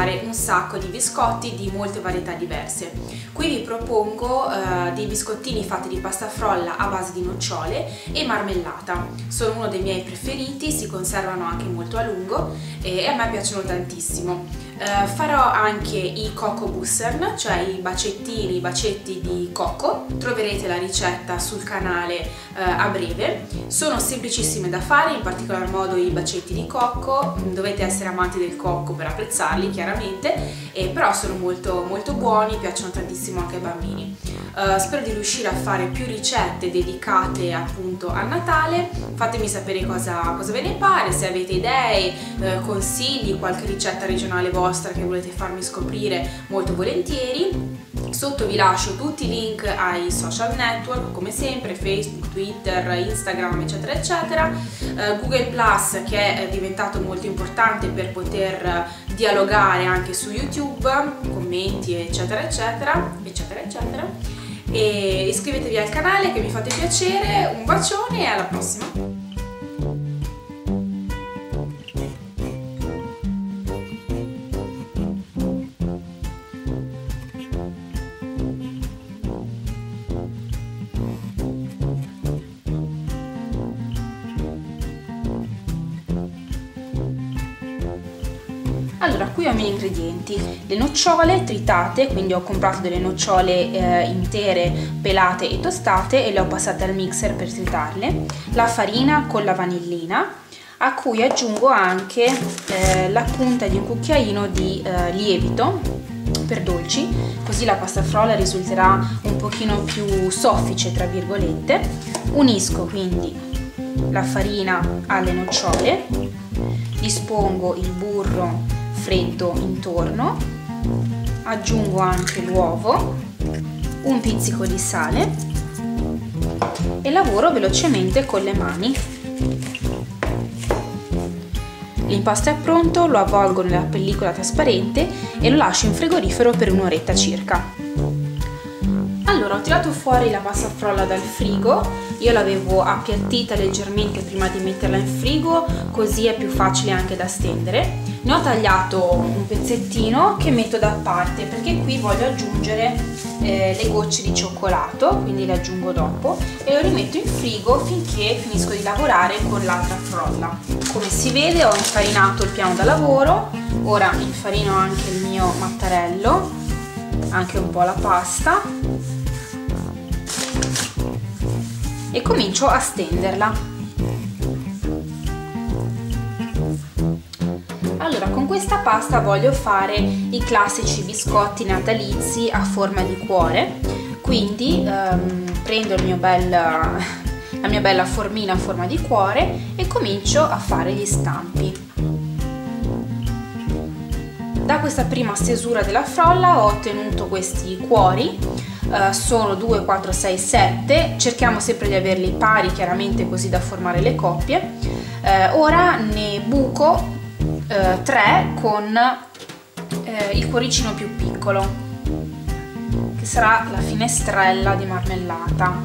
fare un sacco di biscotti di molte varietà diverse. Qui vi propongo dei biscottini fatti di pasta frolla a base di nocciole e marmellata. Sono uno dei miei preferiti, si conservano anche molto a lungo e a me piacciono tantissimo. Farò anche i Coco Bussern, cioè i bacetti di cocco. Troverete la ricetta sul canale a breve. Sono semplicissime da fare, in particolar modo i bacetti di cocco. Dovete essere amanti del cocco per apprezzarli, chiaramente, però sono molto buoni, piacciono tantissimo anche ai bambini. Spero di riuscire a fare più ricette dedicate appunto al Natale. Fatemi sapere cosa ve ne pare, se avete idee, consigli, qualche ricetta regionale vostra che volete farmi scoprire, molto volentieri. Sotto vi lascio tutti i link ai social network, come sempre, Facebook, Twitter, Instagram, eccetera eccetera, Google Plus, che è diventato molto importante per poter dialogare anche su YouTube, commenti eccetera eccetera eccetera eccetera. E iscrivetevi al canale che mi fate piacere, un bacione e alla prossima! Allora, qui ho i miei ingredienti: le nocciole tritate, quindi ho comprato delle nocciole intere, pelate e tostate e le ho passate al mixer per tritarle, la farina con la vanillina, a cui aggiungo anche la punta di un cucchiaino di lievito per dolci, così la pasta frolla risulterà un pochino più soffice, tra virgolette. Unisco quindi la farina alle nocciole, dispongo il burro freddo intorno, aggiungo anche l'uovo, un pizzico di sale e lavoro velocemente con le mani. L'impasto è pronto, lo avvolgo nella pellicola trasparente e lo lascio in frigorifero per un'oretta circa. Allora, ho tirato fuori la pasta frolla dal frigo, io l'avevo appiattita leggermente prima di metterla in frigo, così è più facile anche da stendere. Ne ho tagliato un pezzettino che metto da parte perché qui voglio aggiungere le gocce di cioccolato, quindi le aggiungo dopo e lo rimetto in frigo finché finisco di lavorare con l'altra frolla. Come si vede ho infarinato il piano da lavoro, ora infarino anche il mio mattarello, anche un po' la pasta e comincio a stenderla. Allora, con questa pasta voglio fare i classici biscotti natalizi a forma di cuore, quindi prendo la mia bella formina a forma di cuore e comincio a fare gli stampi. Da questa prima stesura della frolla ho ottenuto questi cuori, sono 2, 4, 6, 7, cerchiamo sempre di averli pari chiaramente così da formare le coppie. Ora ne buco 3 con il cuoricino più piccolo, che sarà la finestrella di marmellata.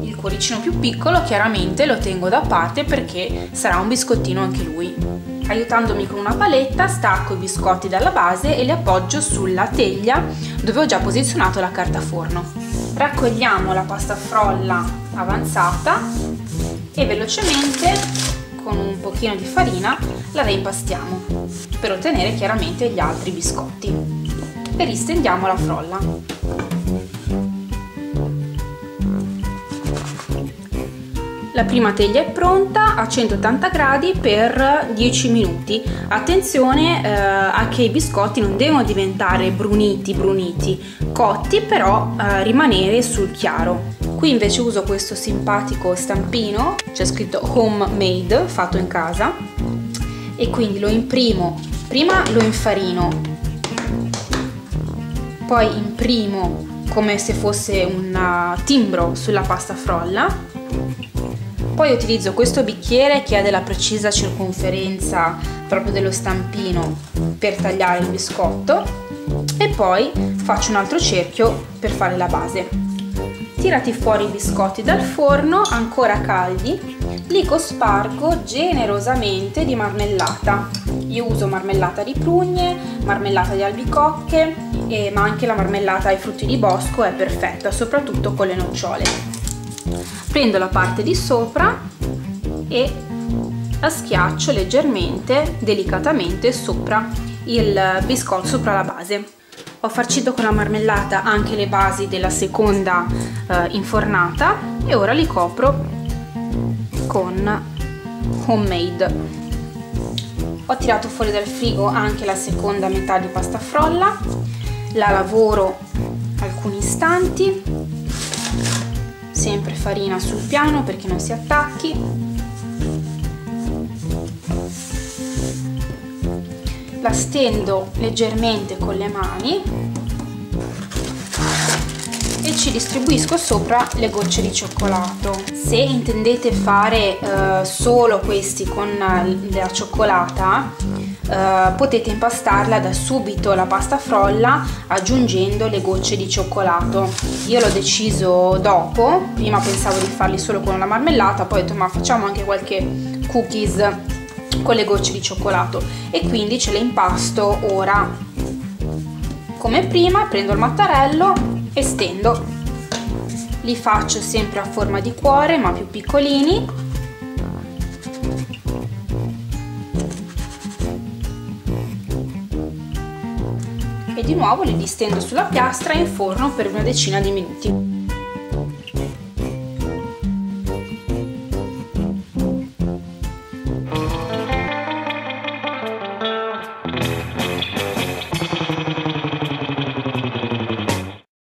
Il cuoricino più piccolo chiaramente lo tengo da parte perché sarà un biscottino anche lui. Aiutandomi con una paletta stacco i biscotti dalla base e li appoggio sulla teglia dove ho già posizionato la carta forno. Raccogliamo la pasta frolla avanzata e velocemente con un pochino di farina la reimpastiamo per ottenere chiaramente gli altri biscotti e ristendiamo la frolla. La prima teglia è pronta a 180 gradi per 10 minuti. Attenzione a che i biscotti non devono diventare bruniti, cotti, però rimanere sul chiaro. Qui invece uso questo simpatico stampino, c'è scritto homemade, fatto in casa, e quindi lo imprimo, prima lo infarino, poi imprimo come se fosse un timbro sulla pasta frolla. Poi utilizzo questo bicchiere che ha della precisa circonferenza proprio dello stampino per tagliare il biscotto e poi faccio un altro cerchio per fare la base. Tirati fuori i biscotti dal forno ancora caldi, li cospargo generosamente di marmellata Io uso marmellata di prugne, marmellata di albicocche, ma anche la marmellata ai frutti di bosco è perfetta, soprattutto con le nocciole. Prendo la parte di sopra e la schiaccio leggermente, delicatamente sopra il biscotto, sopra la base. Ho farcito con la marmellata anche le basi della seconda infornata e ora li copro con Homemade. Ho tirato fuori dal frigo anche la seconda metà di pasta frolla, la lavoro alcuni istanti, sempre farina sul piano perché non si attacchi. La stendo leggermente con le mani e ci distribuisco sopra le gocce di cioccolato. Se intendete fare solo questi con la cioccolata, potete impastarla da subito la pasta frolla aggiungendo le gocce di cioccolato. Io l'ho deciso dopo, prima pensavo di farli solo con la marmellata, poi ho detto ma facciamo anche qualche cookies con le gocce di cioccolato e quindi ce le impasto ora come prima. Prendo il mattarello e stendo, li faccio sempre a forma di cuore ma più piccolini e di nuovo li distendo sulla piastra in forno per una decina di minuti.